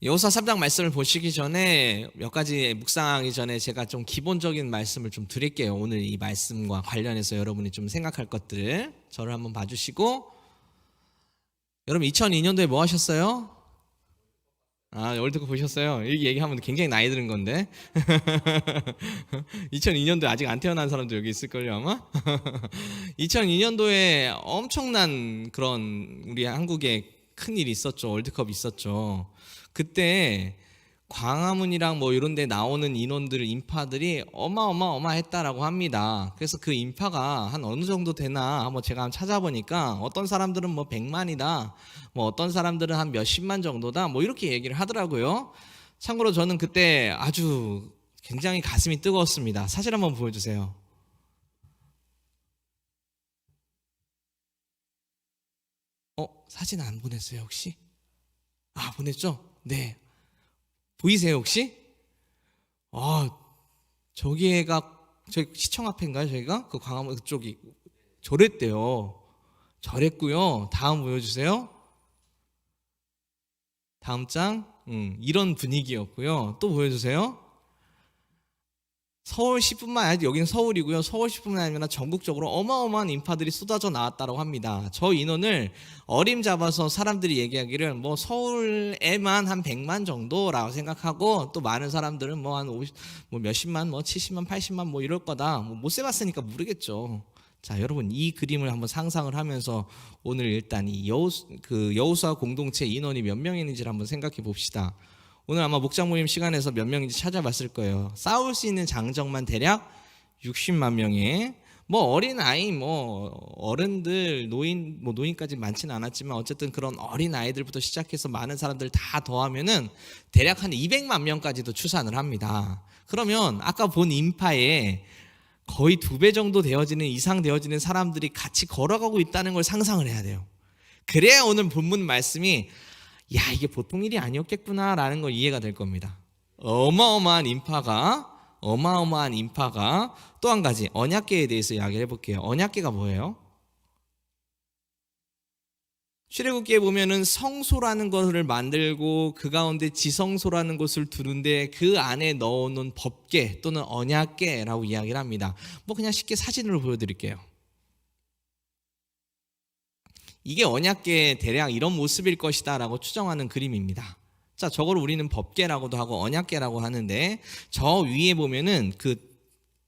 여호수아 3장 말씀을 보시기 전에 몇 가지 묵상하기 전에 제가 좀 기본적인 말씀을 좀 드릴게요. 오늘 이 말씀과 관련해서 여러분이 좀 생각할 것들 저를 한번 봐주시고, 여러분 2002년도에 뭐 하셨어요? 월드컵 보셨어요? 이렇게 얘기하면 굉장히 나이 드는 건데 2002년도에 아직 안 태어난 사람도 여기 있을걸요 아마. 2002년도에 엄청난 그런 우리 한국에 큰 일이 있었죠. 월드컵이 있었죠. 그때 광화문이랑 뭐 이런 데 나오는 인원들, 인파들이 어마어마했다라고 합니다. 그래서 그 인파가 한 어느 정도 되나 한번 제가 한번 찾아보니까 어떤 사람들은 뭐 100만이다, 뭐 어떤 사람들은 한 몇십만 정도다, 뭐 이렇게 얘기를 하더라고요. 참고로 저는 그때 아주 굉장히 가슴이 뜨거웠습니다. 사진 한번 보여주세요. 사진 안 보냈어요 혹시? 보냈죠? 네. 보이세요 혹시? 아, 저기가 저희 시청 앞인가요? 저희가 그 광화문 그쪽이 저랬대요. 저랬고요. 다음 보여주세요. 다음 장. 이런 분위기였고요. 또 보여주세요. 서울시뿐만 아니라 여기는 서울이고요. 서울시뿐만 아니라 전국적으로 어마어마한 인파들이 쏟아져 나왔다고 합니다. 저 인원을 어림잡아서 사람들이 얘기하기를 뭐 서울에만 한 100만 정도라고 생각하고, 또 많은 사람들은 뭐 한 50, 뭐 몇십만, 뭐 70만, 80만 뭐 이럴 거다. 뭐 못 세봤으니까 모르겠죠. 자, 여러분 이 그림을 한번 상상을 하면서 오늘 일단 이 여호수아 공동체 인원이 몇 명이는지를 한번 생각해 봅시다. 오늘 아마 목장 모임 시간에서 몇 명인지 찾아봤을 거예요. 싸울 수 있는 장정만 대략 60만 명에, 뭐 어린 아이, 뭐 어른들, 노인, 뭐 노인까지 많지는 않았지만 어쨌든 그런 어린 아이들부터 시작해서 많은 사람들 다 더하면은 대략 한 200만 명까지도 추산을 합니다. 그러면 아까 본 인파에 거의 2배 정도 이상 되어지는 사람들이 같이 걸어가고 있다는 걸 상상을 해야 돼요. 그래야 오늘 본문 말씀이 이게 보통 일이 아니었겠구나라는 걸 이해가 될 겁니다. 어마어마한 인파가 또 한 가지 언약궤에 대해서 이야기를 해볼게요. 언약궤가 뭐예요? 출애굽기에 보면은 성소라는 것을 만들고 그 가운데 지성소라는 것을 두는데 그 안에 넣어놓은 법궤 또는 언약궤라고 이야기를 합니다. 뭐 그냥 쉽게 사진으로 보여드릴게요. 이게 언약궤의 대략 이런 모습일 것이다라고 추정하는 그림입니다. 자, 저걸 우리는 법궤라고도 하고 언약궤라고 하는데, 저 위에 보면은 그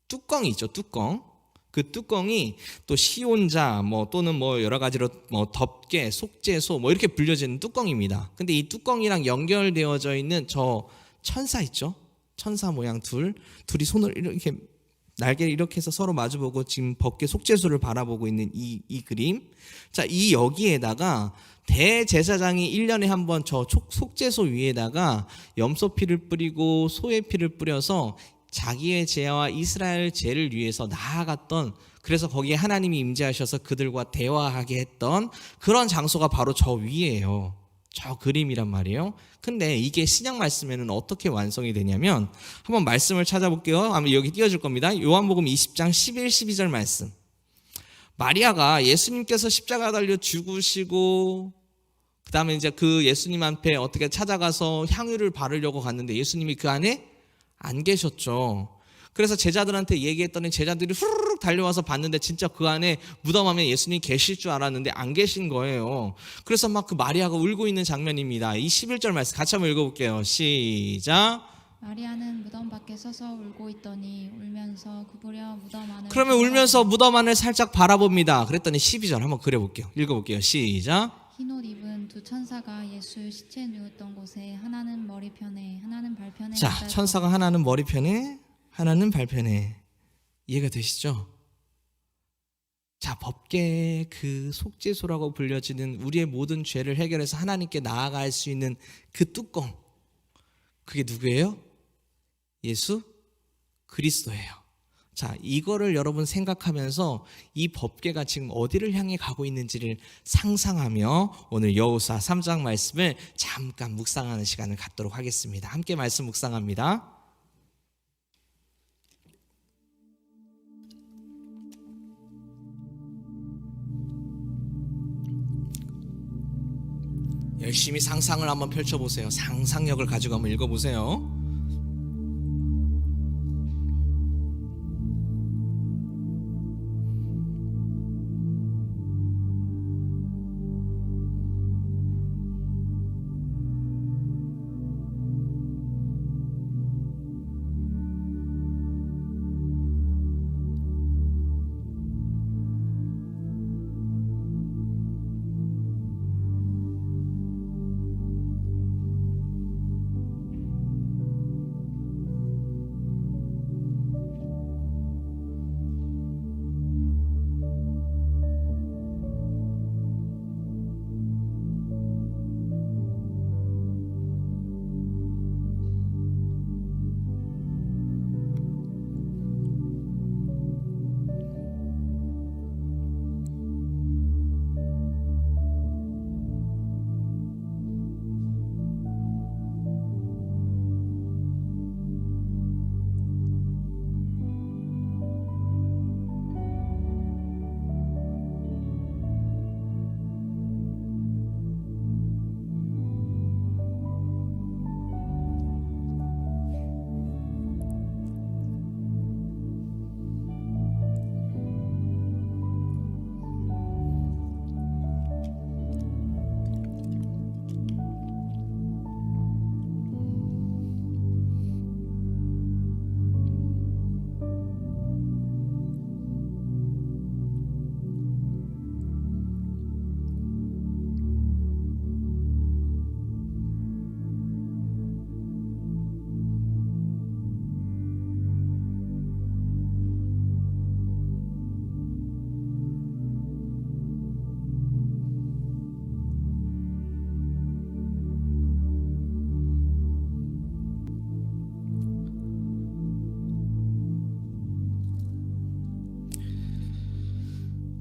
뚜껑이 있죠, 뚜껑. 그 뚜껑이 또 시온자 뭐 또는 뭐 여러 가지로 뭐 덮개, 속죄소 뭐 이렇게 불려지는 뚜껑입니다. 근데 이 뚜껑이랑 연결되어져 있는 저 천사 있죠? 천사 모양 둘이 손을 이렇게 날개를 이렇게 해서 서로 마주보고 지금 법궤 속죄소를 바라보고 있는 이 그림. 자, 이 여기에다가 대제사장이 1년에 한 번 저 속죄소 위에다가 염소 피를 뿌리고 소의 피를 뿌려서 자기의 죄와 이스라엘 죄를 위해서 나아갔던, 그래서 거기에 하나님이 임재하셔서 그들과 대화하게 했던 그런 장소가 바로 저 위에요. 저 그림이란 말이에요. 근데 이게 신약 말씀에는 어떻게 완성이 되냐면, 한번 말씀을 찾아볼게요. 아마 여기 띄워줄 겁니다. 요한복음 20장 11, 12절 말씀. 마리아가 예수님께서 십자가 달려 죽으시고 그 다음에 이제 그 예수님 앞에 어떻게 찾아가서 향유를 바르려고 갔는데 예수님이 그 안에 안 계셨죠. 그래서 제자들한테 얘기했더니 제자들이 후루룩 달려와서 봤는데 진짜 그 안에 무덤 안에 예수님이 계실 줄 알았는데 안 계신 거예요. 그래서 막 그 마리아가 울고 있는 장면입니다. 이 11절 말씀 같이 한번 읽어볼게요. 시작. 마리아는 무덤 밖에 서서 울고 있더니 울면서 구부려 무덤 안을 그러면 울면서 무덤 안을 살짝 바라봅니다. 그랬더니 12절 한번 그려볼게요. 읽어볼게요. 시작. 흰옷 입은 두 천사가 예수 시체 누웠던 곳에 하나는 머리편에 하나는 발편에 자, 앉아서 천사가 하나는 머리편에 하나는 발편에. 이해가 되시죠? 자, 법궤의 그 속죄소라고 불려지는 우리의 모든 죄를 해결해서 하나님께 나아갈 수 있는 그 뚜껑, 그게 누구예요? 예수 그리스도예요. 자, 이거를 여러분 생각하면서 이 법궤가 지금 어디를 향해 가고 있는지를 상상하며 오늘 여호수아 3장 말씀을 잠깐 묵상하는 시간을 갖도록 하겠습니다. 함께 말씀 묵상합니다. 열심히 상상을 한번 펼쳐보세요. 상상력을 가지고 한번 읽어보세요.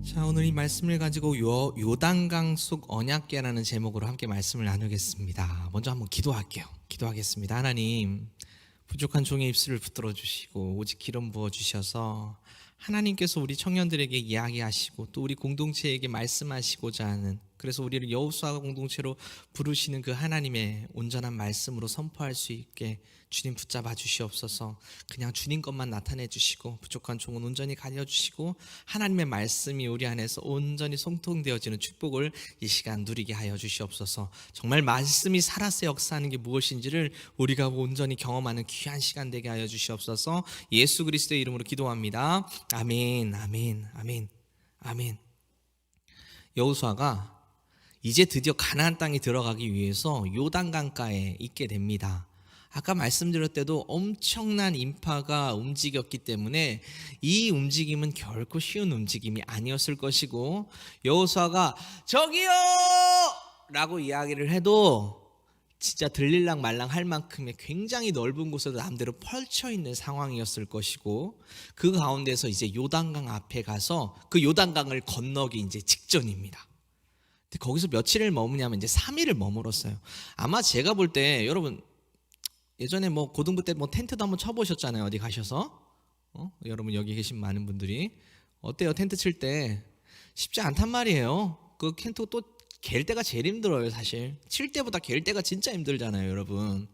자, 오늘 이 말씀을 가지고 요단강 속 언약궤라는 제목으로 함께 말씀을 나누겠습니다. 먼저 한번 기도할게요. 기도하겠습니다. 하나님, 부족한 종의 입술을 붙들어 주시고 오직 기름 부어 주셔서 하나님께서 우리 청년들에게 이야기하시고 또 우리 공동체에게 말씀하시고자 하는, 그래서 우리를 여호수아 공동체로 부르시는 그 하나님의 온전한 말씀으로 선포할 수 있게 주님 붙잡아 주시옵소서. 그냥 주님 것만 나타내 주시고 부족한 종은 온전히 가려 주시고 하나님의 말씀이 우리 안에서 온전히 성통되어지는 축복을 이 시간 누리게 하여 주시옵소서. 정말 말씀이 살아서 역사하는 게 무엇인지를 우리가 온전히 경험하는 귀한 시간 되게 하여 주시옵소서. 예수 그리스도의 이름으로 기도합니다. 아멘, 아멘, 아멘, 아멘. 여호수아가 이제 드디어 가나안 땅에 들어가기 위해서 요단강가에 있게 됩니다. 아까 말씀드렸을 때도 엄청난 인파가 움직였기 때문에 이 움직임은 결코 쉬운 움직임이 아니었을 것이고, 여호수아가 저기요! 라고 이야기를 해도 진짜 들릴랑 말랑 할 만큼의 굉장히 넓은 곳에도 남대로 펼쳐 있는 상황이었을 것이고, 그 가운데서 이제 요단강 앞에 가서 그 요단강을 건너기 이제 직전입니다. 근데 거기서 며칠을 머무냐면 이제 3일을 머물었어요. 아마 제가 볼 때 여러분 예전에 뭐 고등부 때 뭐 텐트도 한번 쳐보셨잖아요. 어디 가셔서 여러분 여기 계신 많은 분들이 어때요? 텐트 칠 때 쉽지 않단 말이에요. 그 텐트 또 갤 때가 제일 힘들어요. 사실 칠 때보다 갤 때가 진짜 힘들잖아요, 여러분.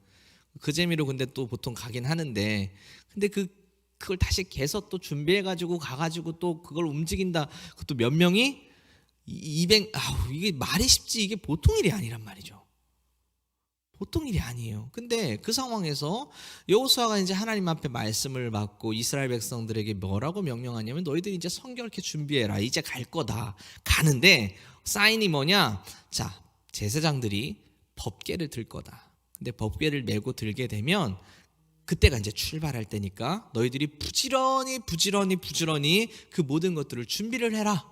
그 재미로 근데 또 보통 가긴 하는데, 근데 그걸 다시 개서 또 준비해가지고 가가지고 또 그걸 움직인다. 그것도 몇 명이 200, 이게 말이 쉽지 이게 보통 일이 아니란 말이죠. 보통 일이 아니에요. 근데 그 상황에서 여호수아가 이제 하나님 앞에 말씀을 받고 이스라엘 백성들에게 뭐라고 명령하냐면, 너희들이 이제 성결케 준비해라. 이제 갈 거다. 가는데 사인이 뭐냐? 자, 제사장들이 법궤를 들 거다. 근데 법궤를 메고 들게 되면 그때가 이제 출발할 때니까 너희들이 부지런히 그 모든 것들을 준비를 해라.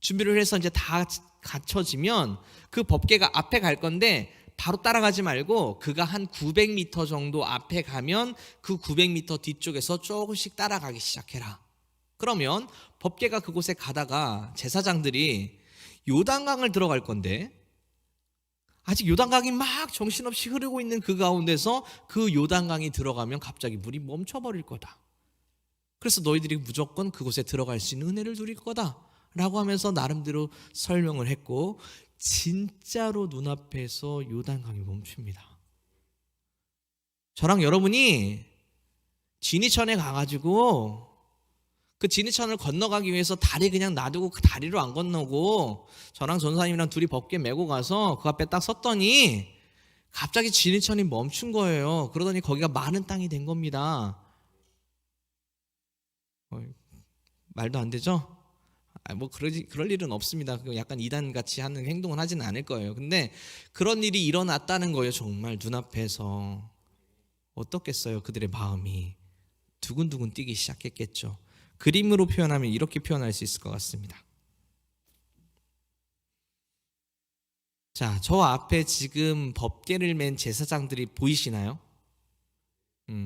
준비를 해서 이제 다 갖춰지면 그 법궤가 앞에 갈 건데 바로 따라가지 말고 그가 한 900m 정도 앞에 가면 그 900m 뒤쪽에서 조금씩 따라가기 시작해라. 그러면 법궤가 그곳에 가다가 제사장들이 요단강을 들어갈 건데, 아직 요단강이 막 정신없이 흐르고 있는 그 가운데서 그 요단강이 들어가면 갑자기 물이 멈춰버릴 거다. 그래서 너희들이 무조건 그곳에 들어갈 수 있는 은혜를 누릴 거다 라고 하면서 나름대로 설명을 했고, 진짜로 눈앞에서 요단강이 멈춥니다. 저랑 여러분이 진이천에 가가지고 그 진이천을 건너가기 위해서 다리 그냥 놔두고 그 다리로 안 건너고 저랑 전사님이랑 둘이 법궤 메고 가서 그 앞에 딱 섰더니 갑자기 진이천이 멈춘 거예요. 그러더니 거기가 마른 땅이 된 겁니다. 말도 안 되죠? 뭐 그럴 일은 없습니다. 약간 이단같이 하는 행동은 하지는 않을 거예요. 근데 그런 일이 일어났다는 거예요. 정말 눈앞에서. 어떻겠어요? 그들의 마음이 두근두근 뛰기 시작했겠죠. 그림으로 표현하면 이렇게 표현할 수 있을 것 같습니다. 자, 저 앞에 지금 법궤를 맨 제사장들이 보이시나요?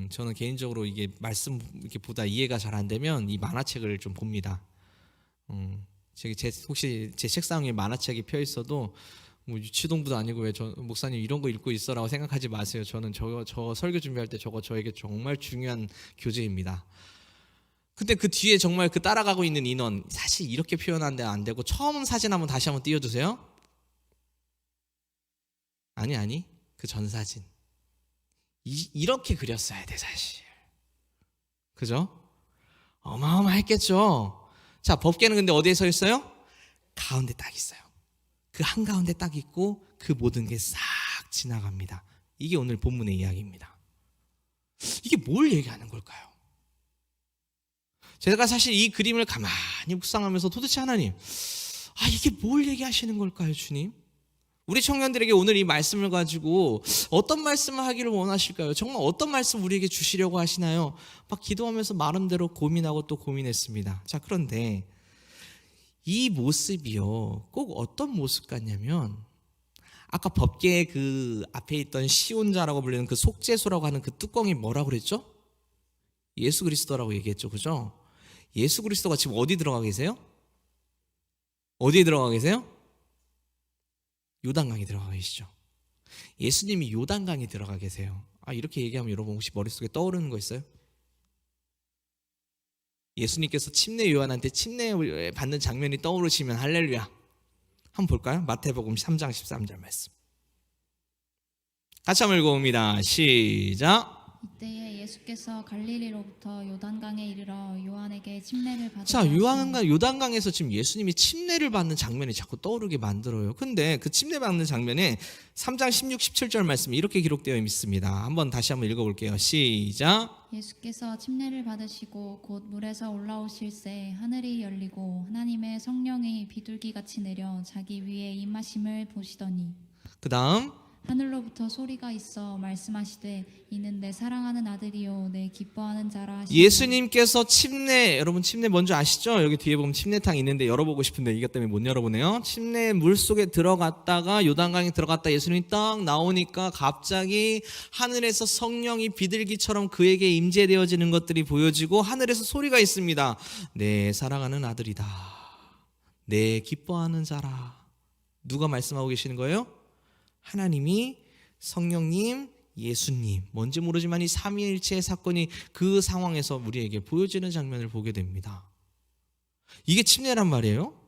저는 개인적으로 이게 말씀 이렇게 보다 이해가 잘 안 되면 이 만화책을 좀 봅니다. 혹시 제 책상 위에 만화책이 펴 있어도 뭐 유치동부도 아니고 왜 목사님 이런 거 읽고 있어라고 생각하지 마세요. 저는 저 설교 준비할 때 저에게 정말 중요한 교재입니다. 근데 그 뒤에 정말 그 따라가고 있는 인원 사실 이렇게 표현하는데 안 되고 처음 사진 한번 다시 한번 띄워주세요. 아니 그 전 사진 이렇게 그렸어야 돼 사실. 그죠? 어마어마했겠죠. 자, 법궤는 근데 어디에 서 있어요? 가운데 딱 있어요. 그 한가운데 딱 있고 그 모든 게 싹 지나갑니다. 이게 오늘 본문의 이야기입니다. 이게 뭘 얘기하는 걸까요? 제가 사실 이 그림을 가만히 묵상하면서 도대체 하나님, 이게 뭘 얘기하시는 걸까요, 주님? 우리 청년들에게 오늘 이 말씀을 가지고 어떤 말씀을 하기를 원하실까요? 정말 어떤 말씀 우리에게 주시려고 하시나요? 막 기도하면서 마음대로 고민하고 또 고민했습니다. 자, 그런데 이 모습이요, 꼭 어떤 모습 같냐면 아까 법궤의 그 앞에 있던 시온자라고 불리는 그 속죄소라고 하는 그 뚜껑이 뭐라고 그랬죠? 예수 그리스도라고 얘기했죠, 그죠? 예수 그리스도가 지금 어디 들어가 계세요? 어디에 들어가 계세요? 요단강에 들어가 계시죠. 예수님이 요단강에 들어가 계세요. 이렇게 얘기하면 여러분 혹시 머릿속에 떠오르는 거 있어요? 예수님께서 침례 요한한테 침례 받는 장면이 떠오르시면 할렐루야. 한번 볼까요? 마태복음 3장 13절 말씀. 같이 한번 읽어봅니다. 시작. 이때에 예수께서 갈릴리로부터 요단강에 이르러 요한에게 침례를 받으사. 자, 요단강에서 지금 예수님이 침례를 받는 장면이 자꾸 떠오르게 만들어요. 근데 그 침례 받는 장면에 3장 16, 17절 말씀이 이렇게 기록되어 있습니다. 다시 한번 읽어볼게요. 시작. 예수께서 침례를 받으시고 곧 물에서 올라오실새 하늘이 열리고 하나님의 성령이 비둘기같이 내려 자기 위에 임하심을 보시더니 그 다음 하늘로부터 소리가 있어 말씀하시되 이는 내 사랑하는 아들이요 내 기뻐하는 자라 하시니. 예수님께서 여러분 침례 뭔지 아시죠? 여기 뒤에 보면 침례탕 있는데 열어보고 싶은데 이것 때문에 못 열어보네요. 침례 물속에 들어갔다가 요단강에 들어갔다 예수님이 딱 나오니까 갑자기 하늘에서 성령이 비둘기처럼 그에게 임재되어지는 것들이 보여지고 하늘에서 소리가 있습니다. 내 사랑하는 아들이다. 내 기뻐하는 자라. 누가 말씀하고 계시는 거예요? 하나님이, 성령님, 예수님, 뭔지 모르지만 이 삼위일체의 사건이 그 상황에서 우리에게 보여지는 장면을 보게 됩니다. 이게 침례란 말이에요?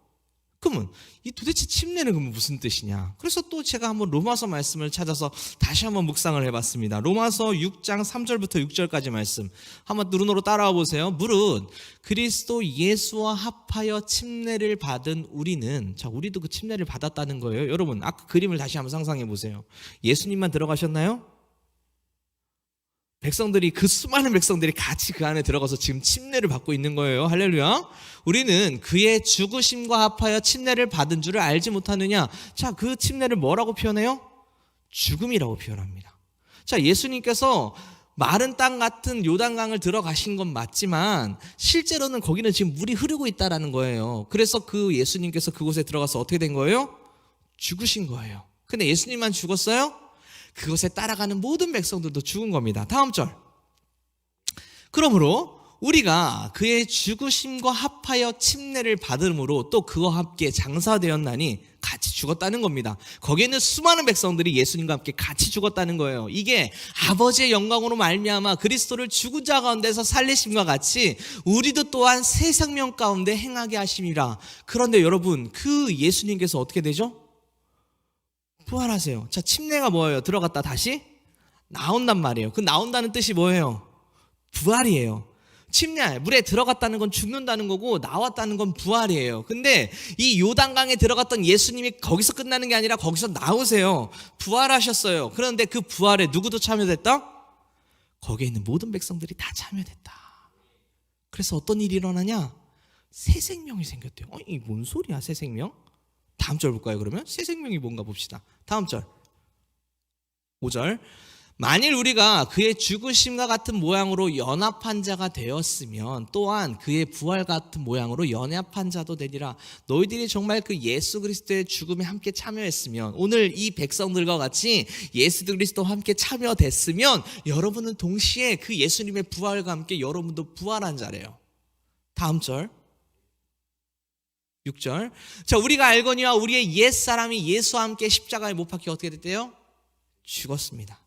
그러면 이 도대체 침례는 그러면 무슨 뜻이냐? 그래서 또 제가 한번 로마서 말씀을 찾아서 다시 한번 묵상을 해봤습니다. 로마서 6장 3절부터 6절까지 말씀 한번 눈으로 따라와 보세요. 무릇 그리스도 예수와 합하여 침례를 받은 우리는, 자, 우리도 그 침례를 받았다는 거예요. 여러분 아까 그림을 다시 한번 상상해 보세요. 예수님만 들어가셨나요? 그 수많은 백성들이 같이 그 안에 들어가서 지금 침례를 받고 있는 거예요. 할렐루야. 우리는 그의 죽으심과 합하여 침례를 받은 줄을 알지 못하느냐. 자, 그 침례를 뭐라고 표현해요? 죽음이라고 표현합니다. 자, 예수님께서 마른 땅 같은 요단강을 들어가신 건 맞지만 실제로는 거기는 지금 물이 흐르고 있다라는 거예요. 그래서 그 예수님께서 그곳에 들어가서 어떻게 된 거예요? 죽으신 거예요. 근데 예수님만 죽었어요? 그것에 따라가는 모든 백성들도 죽은 겁니다. 다음 절. 그러므로 우리가 그의 죽으심과 합하여 침례를 받음으로 또 그와 함께 장사되었나니 같이 죽었다는 겁니다. 거기에 있는 수많은 백성들이 예수님과 함께 같이 죽었다는 거예요. 이게 아버지의 영광으로 말미암아 그리스도를 죽은 자 가운데서 살리심과 같이 우리도 또한 새 생명 가운데 행하게 하심이라. 그런데 여러분, 그 예수님께서 어떻게 되죠? 부활하세요. 자, 침례가 뭐예요? 들어갔다 다시 나온단 말이에요. 그 나온다는 뜻이 뭐예요? 부활이에요. 침례, 물에 들어갔다는 건 죽는다는 거고 나왔다는 건 부활이에요. 근데 이 요단강에 들어갔던 예수님이 거기서 끝나는 게 아니라 거기서 나오세요. 부활하셨어요. 그런데 그 부활에 누구도 참여됐다? 거기에 있는 모든 백성들이 다 참여됐다. 그래서 어떤 일이 일어나냐? 새 생명이 생겼대요. 이게 뭔 소리야, 새 생명? 다음 절 볼까요, 그러면? 새 생명이 뭔가 봅시다. 다음 절. 5절. 만일 우리가 그의 죽으심과 같은 모양으로 연합한 자가 되었으면 또한 그의 부활 같은 모양으로 연합한 자도 되리라. 너희들이 정말 그 예수 그리스도의 죽음에 함께 참여했으면, 오늘 이 백성들과 같이 예수 그리스도와 함께 참여됐으면 여러분은 동시에 그 예수님의 부활과 함께 여러분도 부활한 자래요. 다음 절 6절. 자, 우리가 알거니와 우리의 옛사람이 예수와 함께 십자가에 못 박혀 어떻게 됐대요? 죽었습니다.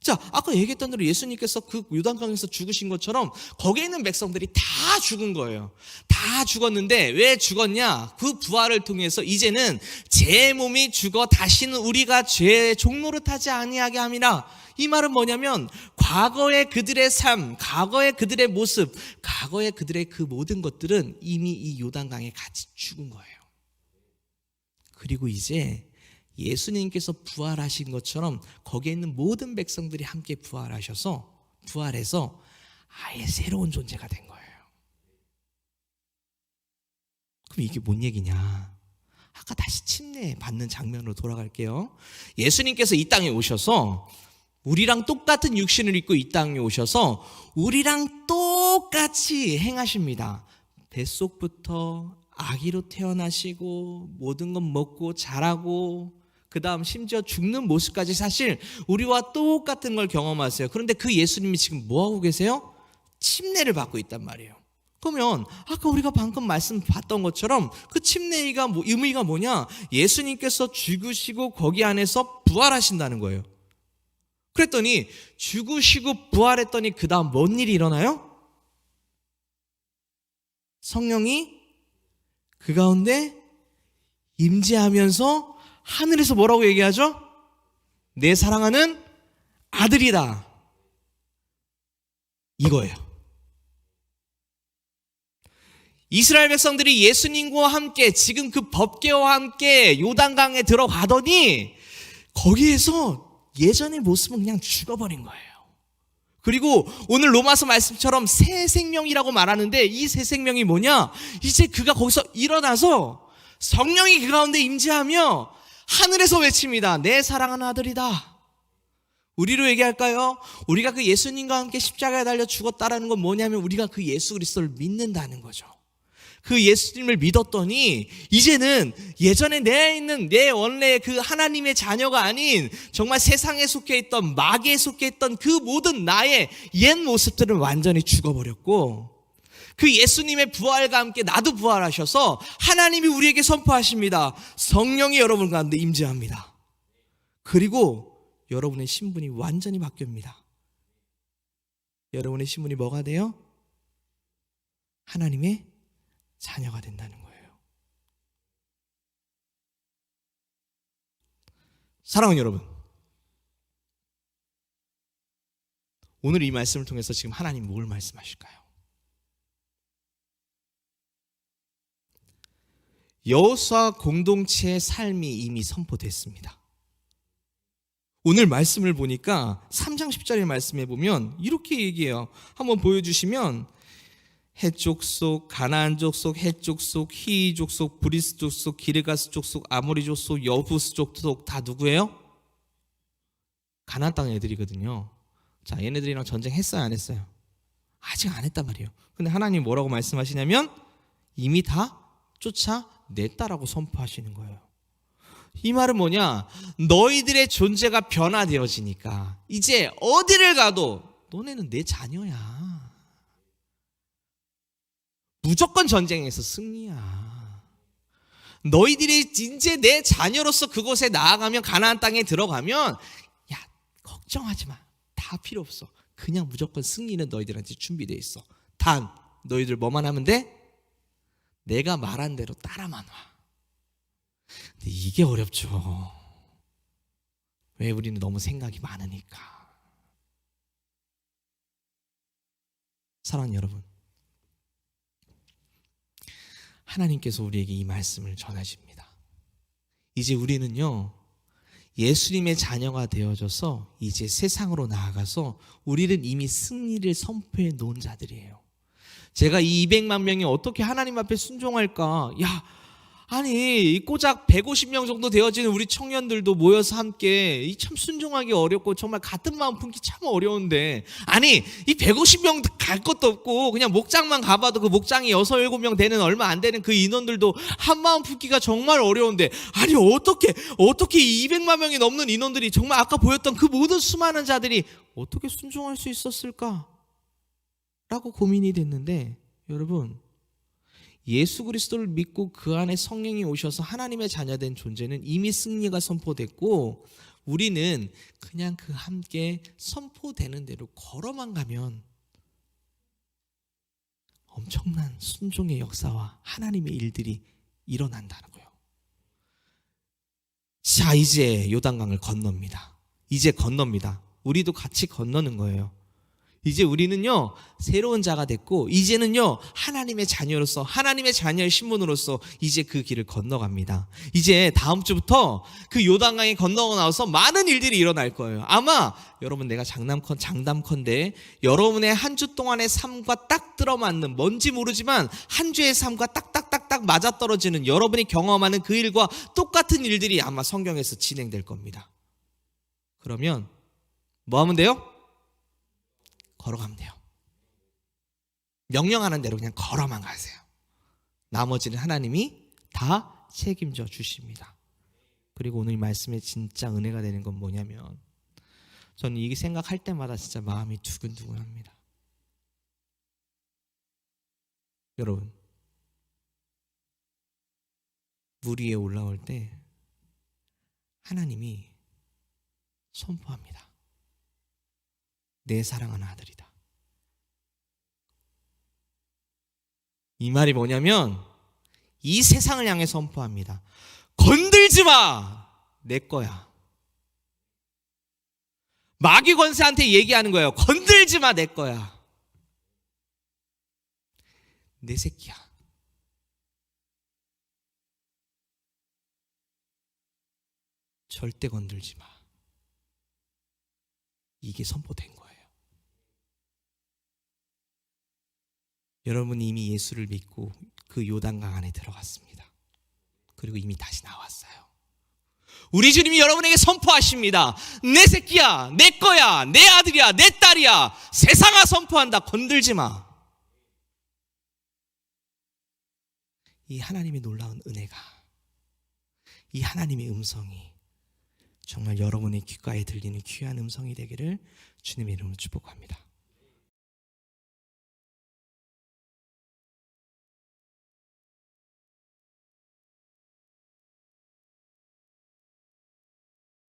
자, 아까 얘기했던 대로 예수님께서 그 요단강에서 죽으신 것처럼 거기에 있는 백성들이 다 죽은 거예요. 다 죽었는데 왜 죽었냐? 그 부활을 통해서 이제는 제 몸이 죽어 다시는 우리가 죄의 종노릇 하지 아니하게 함이라. 이 말은 뭐냐면 과거의 그들의 삶, 과거의 그들의 모습, 과거의 그들의 그 모든 것들은 이미 이 요단강에 같이 죽은 거예요. 그리고 이제 예수님께서 부활하신 것처럼 거기에 있는 모든 백성들이 함께 부활해서 아예 새로운 존재가 된 거예요. 그럼 이게 뭔 얘기냐? 아까 다시 침례 받는 장면으로 돌아갈게요. 예수님께서 이 땅에 오셔서 우리랑 똑같은 육신을 입고 이 땅에 오셔서 우리랑 똑같이 행하십니다. 뱃속부터 아기로 태어나시고 모든 건 먹고 자라고 그 다음 심지어 죽는 모습까지 사실 우리와 똑같은 걸 경험하세요. 그런데 그 예수님이 지금 뭐하고 계세요? 침례를 받고 있단 말이에요. 그러면 아까 우리가 방금 말씀 봤던 것처럼 그 침례가 의미가 뭐냐? 예수님께서 죽으시고 거기 안에서 부활하신다는 거예요. 그랬더니 죽으시고 부활했더니 그 다음 뭔 일이 일어나요? 성령이 그 가운데 임재하면서 하늘에서 뭐라고 얘기하죠? 내 사랑하는 아들이다. 이거예요. 이스라엘 백성들이 예수님과 함께 지금 그 법궤와 함께 요단강에 들어가더니 거기에서 예전의 모습은 그냥 죽어버린 거예요. 그리고 오늘 로마서 말씀처럼 새 생명이라고 말하는데 이 새 생명이 뭐냐? 이제 그가 거기서 일어나서 성령이 그 가운데 임재하며 하늘에서 외칩니다. 내 사랑하는 아들이다. 우리로 얘기할까요? 우리가 그 예수님과 함께 십자가에 달려 죽었다라는 건 뭐냐면 우리가 그 예수 그리스도를 믿는다는 거죠. 그 예수님을 믿었더니 이제는 예전에 내 있는 내 원래 그 하나님의 자녀가 아닌 정말 세상에 속해 있던 마귀에 속해 있던 그 모든 나의 옛 모습들은 완전히 죽어버렸고 그 예수님의 부활과 함께 나도 부활하셔서 하나님이 우리에게 선포하십니다. 성령이 여러분 가운데 임재합니다. 그리고 여러분의 신분이 완전히 바뀝니다. 여러분의 신분이 뭐가 돼요? 하나님의 자녀가 된다는 거예요. 사랑하는 여러분, 오늘 이 말씀을 통해서 지금 하나님 뭘 말씀하실까요? 여호수아 공동체의 삶이 이미 선포됐습니다. 오늘 말씀을 보니까 3장 10절의 말씀에 보면 이렇게 얘기해요. 한번 보여주시면 헷 족속, 가나안 족속, 헷 족속, 히이 족속, 브리스 족속, 기르가스 족속, 아모리 족속, 여부스 족속 다 누구예요? 가나안 땅 애들이거든요. 자, 얘네들이랑 전쟁했어요, 안 했어요? 아직 안 했단 말이에요. 근데 하나님 뭐라고 말씀하시냐면 이미 다 쫓아냈다라고 선포하시는 거예요. 이 말은 뭐냐? 너희들의 존재가 변화되어지니까 이제 어디를 가도 너네는 내 자녀야. 무조건 전쟁에서 승리야. 너희들이 이제 내 자녀로서 그곳에 나아가면 가나안 땅에 들어가면 야, 걱정하지 마. 다 필요 없어. 그냥 무조건 승리는 너희들한테 준비되어 있어. 단 너희들 뭐만 하면 돼? 내가 말한 대로 따라만 와. 근데 이게 어렵죠. 왜? 우리는 너무 생각이 많으니까. 사랑하는 여러분, 하나님께서 우리에게 이 말씀을 전하십니다. 이제 우리는요, 예수님의 자녀가 되어져서 이제 세상으로 나아가서 우리는 이미 승리를 선포해 놓은 자들이에요. 제가 이 200만 명이 어떻게 하나님 앞에 순종할까? 아니 고작 150명 정도 되어지는 우리 청년들도 모여서 함께 참 순종하기 어렵고 정말 같은 마음 품기 참 어려운데, 아니 이 150명 갈 것도 없고 그냥 목장만 가봐도 그 목장이 6, 7명 되는 얼마 안 되는 그 인원들도 한 마음 품기가 정말 어려운데, 아니 어떻게 이 200만 명이 넘는 인원들이 정말 아까 보였던 그 모든 수많은 자들이 어떻게 순종할 수 있었을까? 라고 고민이 됐는데, 여러분, 예수 그리스도를 믿고 그 안에 성령이 오셔서 하나님의 자녀된 존재는 이미 승리가 선포됐고, 우리는 그냥 그 함께 선포되는 대로 걸어만 가면 엄청난 순종의 역사와 하나님의 일들이 일어난다는 거예요. 자, 이제 요단강을 건넙니다. 이제 건넙니다. 우리도 같이 건너는 거예요. 이제 우리는요, 새로운 자가 됐고, 이제는요, 하나님의 자녀로서, 하나님의 자녀의 신분으로서 이제 그 길을 건너갑니다. 이제 다음 주부터 그 요단강에 건너고 나와서 많은 일들이 일어날 거예요. 아마 여러분, 내가 장담컨대 여러분의 한 주 동안의 삶과 딱 들어맞는, 뭔지 모르지만 한 주의 삶과 딱딱딱딱 맞아떨어지는, 여러분이 경험하는 그 일과 똑같은 일들이 아마 성경에서 진행될 겁니다. 그러면 뭐 하면 돼요? 걸어가면 돼요. 명령하는 대로 그냥 걸어만 가세요. 나머지는 하나님이 다 책임져 주십니다. 그리고 오늘 이 말씀에 진짜 은혜가 되는 건 뭐냐면, 저는 이게 생각할 때마다 진짜 마음이 두근두근합니다. 여러분, 물 위에 올라올 때 하나님이 선포합니다. 내 사랑하는 아들이다. 이 말이 뭐냐면, 이 세상을 향해 선포합니다. 건들지 마! 내 거야. 마귀 권세한테 얘기하는 거예요. 건들지 마! 내 거야. 내 새끼야. 절대 건들지 마. 이게 선포된 거예요. 여러분, 이미 예수를 믿고 그 요단강 안에 들어갔습니다. 그리고 이미 다시 나왔어요. 우리 주님이 여러분에게 선포하십니다. 내 새끼야, 내 거야, 내 아들이야, 내 딸이야. 세상아 선포한다. 건들지 마. 이 하나님의 놀라운 은혜가, 이 하나님의 음성이 정말 여러분의 귓가에 들리는 귀한 음성이 되기를 주님의 이름으로 축복합니다.